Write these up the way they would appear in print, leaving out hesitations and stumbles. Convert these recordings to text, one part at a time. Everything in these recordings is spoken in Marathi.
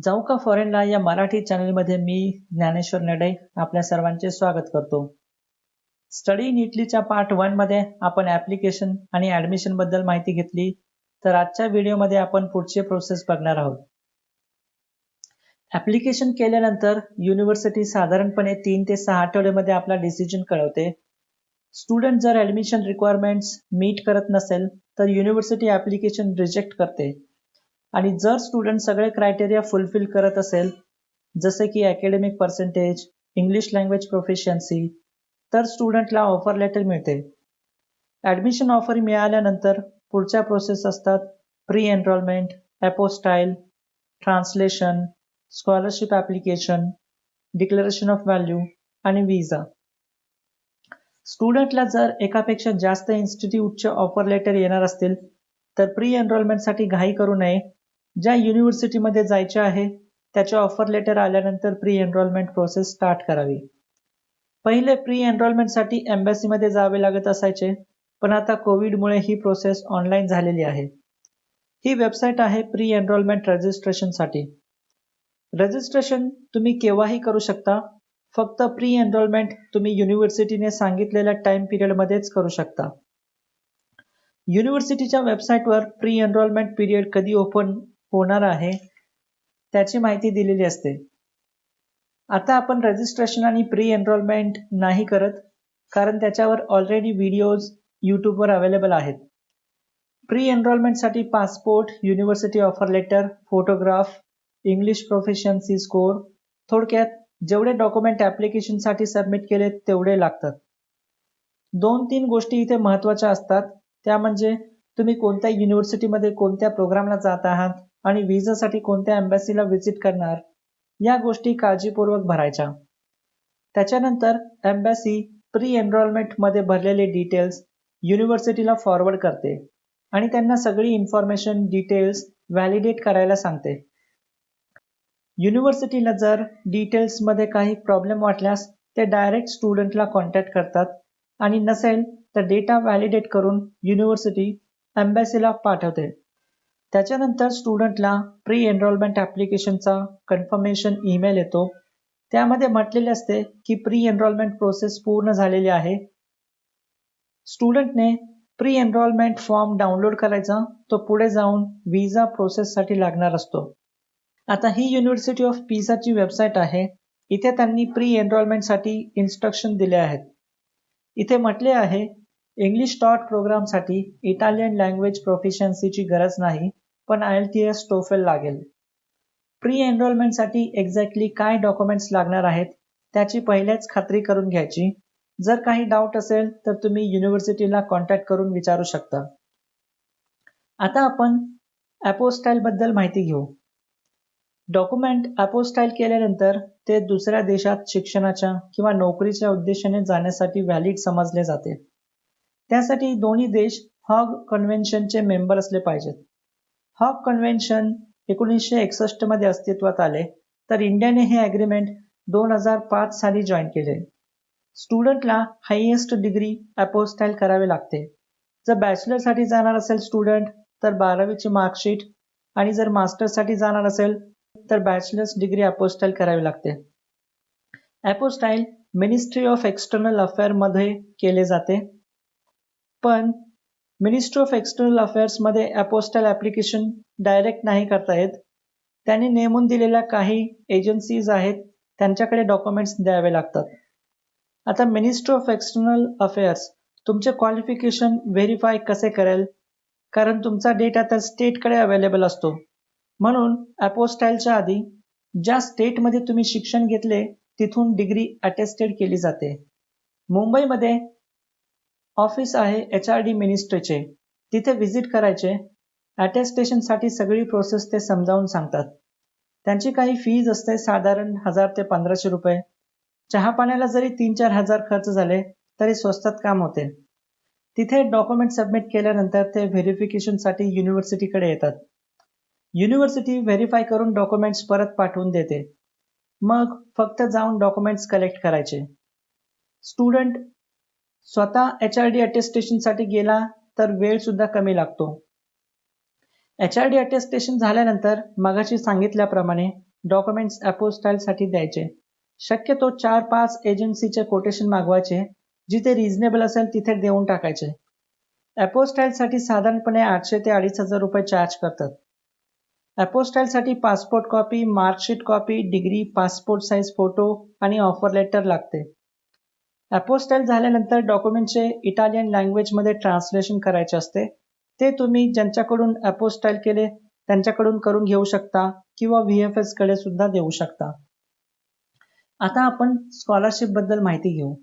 जाऊ का फॉरेनला या मराठी चॅनलमध्ये मी ज्ञानेश्वर नडे आपल्या सर्वांचे स्वागत करतो. स्टडी नीटलीच्या पार्ट 1 मध्ये आपण ऍप्लिकेशन आणि ऍडमिशन बद्दल माहिती घेतली. तर आजच्या व्हिडिओमध्ये आपण पुढचे प्रोसेस बघणार आहोत. ऍप्लिकेशन केल्यानंतर युनिव्हर्सिटी साधारणपणे 3 ते 6 आठवड्यामध्ये आपला डिसिजन कळवते. स्टुडंट जर ऍडमिशन रिक्वायरमेंट्स मीट करत नसेल तर युनिव्हर्सिटी ऍप्लिकेशन रिजेक्ट करते. आणि जर स्टुडंट सगळे क्रायटेरिया फुलफिल करत असेल, जसे की academic percentage, English language proficiency, तर स्टुडंटला ऑफर लेटर मिळते. ऍडमिशन ऑफर मिळाल्यानंतर पुढच्या प्रोसेस असतात pre enrolment, apostille, translation, scholarship application, declaration of value आणि विजा. स्टुडंटला जर एकापेक्षा जास्त इन्स्टिट्यूटचे ऑफर लेटर येणार असतील तर प्री एनरोलमेंटसाठी घाई करू नये. ज्या युनिव्हर्सिटीमध्ये जायचे आहे त्याचे ऑफर लेटर आल्यानंतर प्री एनरोलमेंट प्रोसेस स्टार्ट करावी. पहिले प्री एनरोलमेंटसाठी एम्बॅसीमध्ये जावे लागत असायचे, पण आता कोविडमुळे ही प्रोसेस ऑनलाईन झालेली आहे. ही वेबसाईट आहे प्री एनरोलमेंट रजिस्ट्रेशनसाठी. रजिस्ट्रेशन तुम्ही केव्हाही करू शकता, फक्त प्री एनरोलमेंट तुम्ही युनिव्हर्सिटीने सांगितलेल्या टाइम पिरियडमध्येच करू शकता. युनिव्हर्सिटीच्या वेबसाईटवर प्री एनरोलमेंट पिरियड कधी ओपन होणार आहे त्याची माहिती दिलेली असते. आता आपण रजिस्ट्रेशन आणि प्री एनरोलमेंट नाही करत, कारण त्याच्यावर ऑलरेडी व्हिडिओज यूट्यूबवर अवेलेबल आहेत. प्री एनरोलमेंटसाठी passport, university offer letter, photograph, English proficiency score, थोडक्यात जेवढे डॉक्युमेंट ऍप्लिकेशनसाठी सबमिट केले तेवढे लागतात. 2-3 गोष्टी इथे महत्त्वाच्या असतात, त्या म्हणजे तुम्ही कोणत्या युनिव्हर्सिटीमध्ये कोणत्या प्रोग्रामला जात आहात आणि विजासाठी कोणत्या एम्बॅसीला व्हिजिट करणार, या गोष्टी काळजीपूर्वक भरायच्या. त्याच्यानंतर एम्बॅसी प्री एनरोलमेंट मध्ये भरलेले डिटेल्स युनिव्हर्सिटीला फॉरवर्ड करते आणि त्यांना सगळी इन्फॉर्मेशन डिटेल्स व्हॅलिडेट करायला सांगते. युनिव्हर्सिटीला जर डिटेल्समध्ये काही प्रॉब्लेम वाटल्यास ते डायरेक्ट स्टुडंटला कॉन्टॅक्ट करतात आणि नसेल तर डेटा व्हॅलिडेट करून युनिव्हर्सिटी एम्बॅसीला पाठवते. त्याच्यानंतर स्टुडंटला प्री एनरोलमेंट ऍप्लिकेशनचा कन्फर्मेशन ईमेल येतो. त्यामध्ये म्हटलेले असते की प्री एनरोलमेंट प्रोसेस पूर्ण झालेली आहे. स्टुडंटने प्री एनरोलमेंट फॉर्म डाउनलोड करायचा, तो पुढे जाऊन विजा प्रोसेससाठी लागणार असतो. आता ही युनिव्हर्सिटी ऑफ पिसाची वेबसाईट आहे. इथे त्यांनी प्री एनरोलमेंटसाठी इन्स्ट्रक्शन दिले आहेत. इथे म्हटले आहे, इंग्लिश टॉट प्रोग्रामसाठी इटालियन लँग्वेज प्रोफिशियन्सीची गरज नाही, पण IELTS TOEFL लागेल. प्री एनरोलमेंटसाठी एक्झॅक्टली काय डॉक्युमेंट्स लागणार आहेत त्याची पहिलेच खात्री करून घ्यायची. जर काही डाऊट असेल तर तुम्ही युनिव्हर्सिटीला कॉन्टॅक्ट करून विचारू शकता. आता आपण अपोस्टाईल बद्दल माहिती घेऊ. डॉक्युमेंट अपोस्टाईल केल्यानंतर ते दुसऱ्या देशात शिक्षणाच्या किंवा नोकरीच्या उद्देशाने जाण्यासाठी व्हॅलिड समजले जाते. त्यासाठी दोन्ही देश हॉग कन्व्हेन्शनचे मेंबर असले पाहिजेत. हॉग कन्व्हेन्शन 1961 मध्ये अस्तित्वात आले, तर इंडियाने हे अग्रीमेंट 2005 साली जॉईन केले. स्टुडंटला हायेस्ट डिग्री अपोस्टाईल करावे लागते. जर बॅचलरसाठी जाणार असेल स्टुडंट तर 12वीची मार्कशीट, आणि जर मास्टर्ससाठी जाणार असेल तर बॅचलर्स डिग्री अपोस्टाईल करावी लागते. अपोस्टाईल मिनिस्ट्री ऑफ एक्सटर्नल अफेअर मध्ये केले जाते, पण मिनिस्ट्री ऑफ एक्सटर्नल अफेअर्स मध्ये अपोस्टाईल ऍप्लिकेशन डायरेक्ट नाही करता येत. त्यांनी नेमून दिलेल्या काही एजन्सीज आहेत, त्यांच्याकडे डॉक्युमेंट्स द्यावे लागतात. आता मिनिस्ट्री ऑफ एक्सटर्नल अफेअर्स तुमचे क्वालिफिकेशन व्हेरीफाय कसे करेल, कारण तुमचा डेटा तर स्टेटकडे अवेलेबल असतो. म्हणून अपोस्टाईलच्या आधी ज्या स्टेटमध्ये तुम्ही शिक्षण घेतले तिथून डिग्री अटेस्टेड केली जाते. मुंबईमध्ये ऑफिस आहे HRD मिनिस्ट्रीचे, तिथे व्हिजिट करायचे. अटेस्टेशनसाठी सगळी प्रोसेस ते समजावून सांगतात. त्यांची काही फीज असते, साधारण 1000 ते 1500 रुपये. चहा पाण्याला जरी 3-4 हजार खर्च झाले तरी स्वस्तात काम होते. तिथे डॉक्युमेंट सबमिट केल्यानंतर ते व्हेरिफिकेशनसाठी युनिव्हर्सिटीकडे येतात. युनिव्हर्सिटी व्हेरीफाय करून डॉक्युमेंट्स परत पाठवून देते. मग फक्त जाऊन डॉक्युमेंट्स कलेक्ट करायचे. स्टुडंट स्वतः HRD अटेस्टेशनसाठी गेला तर वेळ सुद्धा कमी लागतो. HRD अटेस्टेशन झाल्यानंतर मगाशी सांगितल्याप्रमाणे डॉक्युमेंट्स अपोस्टाईलसाठी द्यायचे. शक्यतो 4-5 एजन्सीचे कोटेशन मागवायचे. जिथे रिझनेबल असेल तिथे देऊन टाकायचे. अपोस्टाईलसाठी साधारणपणे 800 ते 2500 रुपये चार्ज करतात. अपोस्टाईलसाठी passport copy, marksheet copy, degree, passport size photo आणि ऑफर लेटर लागते. अपोस्टाईल झाल्यानंतर डॉक्युमेंटचे इटालियन लँग्वेजमध्ये ट्रान्सलेशन करायचे असते. ते तुम्ही ज्यांच्याकडून अपोस्टाईल केले त्यांच्याकडून करून घेऊ शकता किंवा VFS कडे सुद्धा देऊ शकता. आता आपण स्कॉलरशिप बद्दल माहिती घेऊ.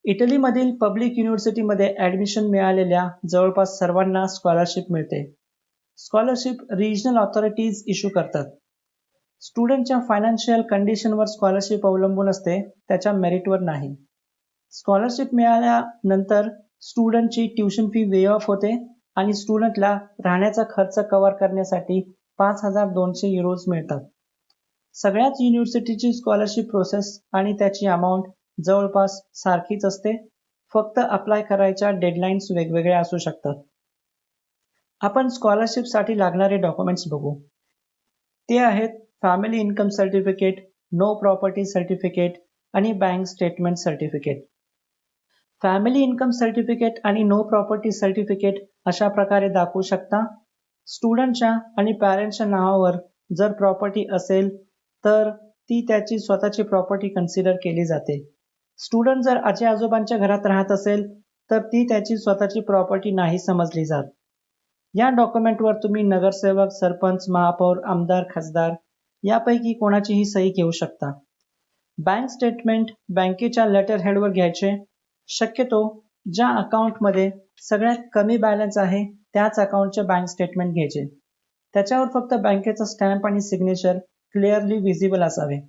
इटलीमधील पब्लिक युनिव्हर्सिटीमध्ये ॲडमिशन मिळालेल्या जवळपास सर्वांना स्कॉलरशिप मिळते. स्कॉलरशिप रिजनल ऑथॉरिटीज इश्यू करतात. स्टुडंटच्या फायनान्शियल कंडिशनवर स्कॉलरशिप अवलंबून असते, त्याच्या मेरिटवर नाही. स्कॉलरशिप मिळाल्यानंतर स्टुडंटची ट्युशन फी वे ऑफ होते आणि स्टुडंटला राहण्याचा खर्च कव्हर करण्यासाठी 5200 युरोज मिळतात. सगळ्याच युनिव्हर्सिटीची स्कॉलरशिप प्रोसेस आणि त्याची अमाऊंट जवळपास सारखीच असते, फक्त अप्लाय करायच्या डेडलाईन्स वेगवेगळ्या असू शकतात. आपण स्कॉलरशिपसाठी लागणारे डॉक्युमेंट्स बघू. ते आहेत family income certificate, no property certificate आणि bank statement certificate. Family income certificate आणि नो प्रॉपर्टी सर्टिफिकेट अशा प्रकारे दाखवू शकता. स्टुडंटच्या आणि पॅरेंट्सच्या नावावर जर प्रॉपर्टी असेल तर ती त्याची स्वतःची प्रॉपर्टी कन्सिडर केली जाते. स्टुडंट जर आजी आजोबांच्या घरात राहत असेल तर ती त्याची स्वतःची प्रॉपर्टी नाही समजली जात. या डॉक्युमेंटवर तुम्ही नगरसेवक, सरपंच, महापौर, आमदार, खासदार यापैकी कोणाचीही सही घेऊ शकता. बँक स्टेटमेंट बँकेच्या लेटर हेडवर घ्यायचे. शक्यतो ज्या अकाउंटमध्ये सगळ्यात कमी बॅलन्स आहे त्याच अकाउंटचे बँक स्टेटमेंट घ्यायचे. त्याच्यावर फक्त बँकेचा स्टॅम्प आणि सिग्नेचर क्लिअरली विजिबल असावे.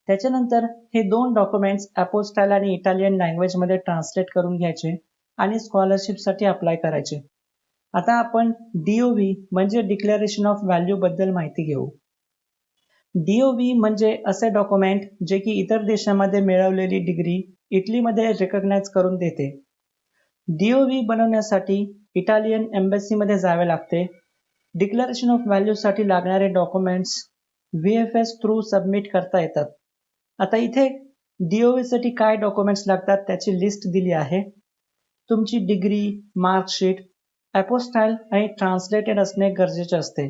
त्याच्यानंतर हे 2 डॉक्युमेंट्स अपोस्टाईल आणि इटालियन लँग्वेजमध्ये ट्रान्सलेट करून घ्यायचे आणि स्कॉलरशिपसाठी अप्लाय करायचे. आता आपण DOV म्हणजे डिक्लेरेशन ऑफ व्हॅल्यू बद्दल माहिती घेऊ. DOV म्हणजे असे डॉक्युमेंट जे की इतर देशामध्ये मिळवलेली डिग्री इटलीमध्ये रेकग्नाइज करून देते. DOV बनवण्यासाठी इटालियन एम्बसीमध्ये जावे लागते. डिक्लेरेशन ऑफ व्हॅल्यूसाठी लागणारे डॉक्युमेंट्स VFS थ्रू सबमिट करता येतात. आता इथे DOV साठी काय डॉक्युमेंट्स लागतात त्याची लिस्ट दिली आहे. तुमची डिग्री, मार्कशीट, अपोस्टाईल आणि ट्रान्सलेटेड असणे गरजेचे असते.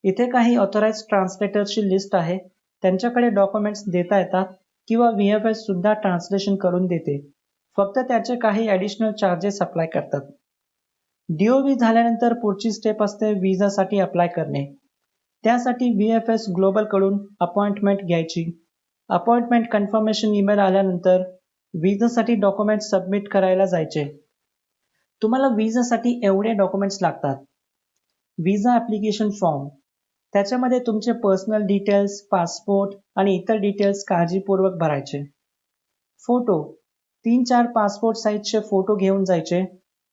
इथे काही ऑथोराइज ट्रान्सलेटरची लिस्ट आहे. त्यांच्याकडे डॉक्युमेंट्स देता येतात किंवा VFS सुद्धा ट्रान्सलेशन करून देते. फक्त त्याचे काही ॲडिशनल चार्जेस अप्लाय करतात. DOV झाल्यानंतर पुढची स्टेप असते विजासाठी अप्लाय करणे. त्यासाठी VFS ग्लोबलकडून अपॉइंटमेंट घ्यायची. अपॉइंटमेंट कन्फर्मेशन ईमेल आल्यानंतर विजासाठी डॉक्युमेंट्स सबमिट करायला जायचे. तुम्हाला विजासाठी एवढे डॉक्युमेंट्स लागतात. विजा ॲप्लिकेशन फॉर्म, त्याच्यामध्ये तुमचे पर्सनल डिटेल्स, पासपोर्ट आणि इतर डिटेल्स काळजीपूर्वक भरायचे. फोटो, 3-4 पासपोर्ट साईजचे फोटो घेऊन जायचे.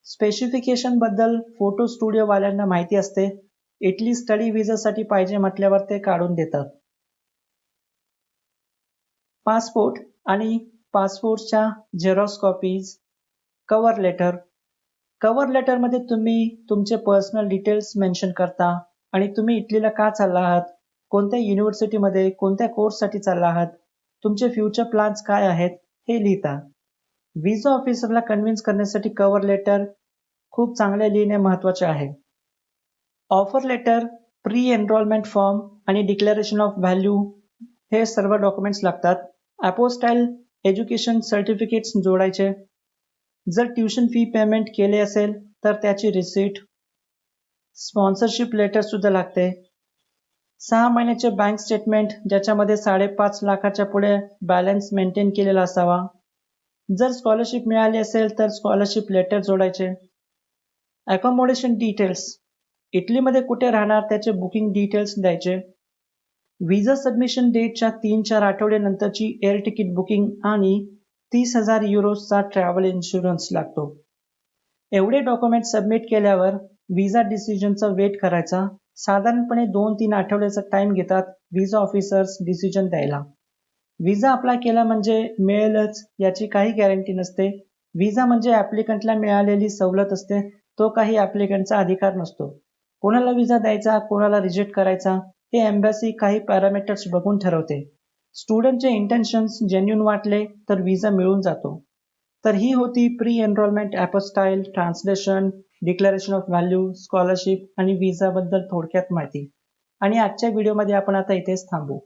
स्पेसिफिकेशन बद्दल फोटो स्टुडिओवाल्यांना माहिती असते. इटली स्टडी विजासाठी पाहिजे म्हटल्यावर ते काढून देतात. पासपोर्ट आणि पासपोर्टच्या Xerox copies. Cover letter, cover लेटरमध्ये तुम्ही तुमचे पर्सनल डिटेल्स मेन्शन करता आणि तुम्ही इटलीला का चालला आहात, कोणत्या युनिव्हर्सिटीमध्ये, कोणत्या कोर्ससाठी चालला आहात, तुमचे फ्युचर प्लॅन्स काय आहेत हे लिहिता. विजा ऑफिसरला कन्व्हिन्स करण्यासाठी कव्हर लेटर खूप चांगले लिहिणे महत्त्वाचे आहे. Offer letter, pre enrolment form आणि डिक्लेरेशन ऑफ व्हॅल्यू हे सर्व डॉक्युमेंट्स लागतात. अपोस्टाईल एज्युकेशन सर्टिफिकेट्स जोडायचे. जर ट्युशन फी पेमेंट केले असेल तर त्याची रिसिट. स्पॉन्सरशिप लेटर सुद्धा लागते. 6 महिन्याचे बँक स्टेटमेंट ज्याच्यामध्ये 5.5 लाखाच्या पुढे बॅलन्स मेंटेन केलेला असावा. जर स्कॉलरशिप मिळाली असेल तर स्कॉलरशिप लेटर जोडायचे. अकोमोडेशन डिटेल्स, इटलीमध्ये कुठे राहणार त्याचे बुकिंग डिटेल्स द्यायचे. विजा सबमिशन डेटच्या 3-4 आठवड्यानंतरची एअर तिकीट बुकिंग आणि 30,000 युरोजचा ट्रॅव्हल इन्शुरन्स लागतो. एवढे डॉक्युमेंट सबमिट केल्यावर विजा डिसिजनचा वेट करायचा. साधारणपणे 2-3 आठवड्याचा टाइम घेतात विजा ऑफिसर्स डिसिजन द्यायला. विजा अप्लाय केला म्हणजे मिळेलच याची काही गॅरंटी नसते. विजा म्हणजे ॲप्लिकंटला मिळालेली सवलत असते, तो काही ॲप्लिकंटचा अधिकार नसतो. कोणाला विजा द्यायचा, कोणाला रिजेक्ट करायचा हे एम्बॅसी काही पॅरामीटर्स बघून ठरवते. स्टुडंटचे इंटेन्शन्स जेन्युइन वाटले तर व्हिसा मिळून जातो. तर ही होती pre enrolment apostille, translation, declaration of value, scholarship आणि व्हिसाबद्दल थोडक्यात माहिती. आणि आजच्या व्हिडिओमध्ये आपण आता इथेच थांबू.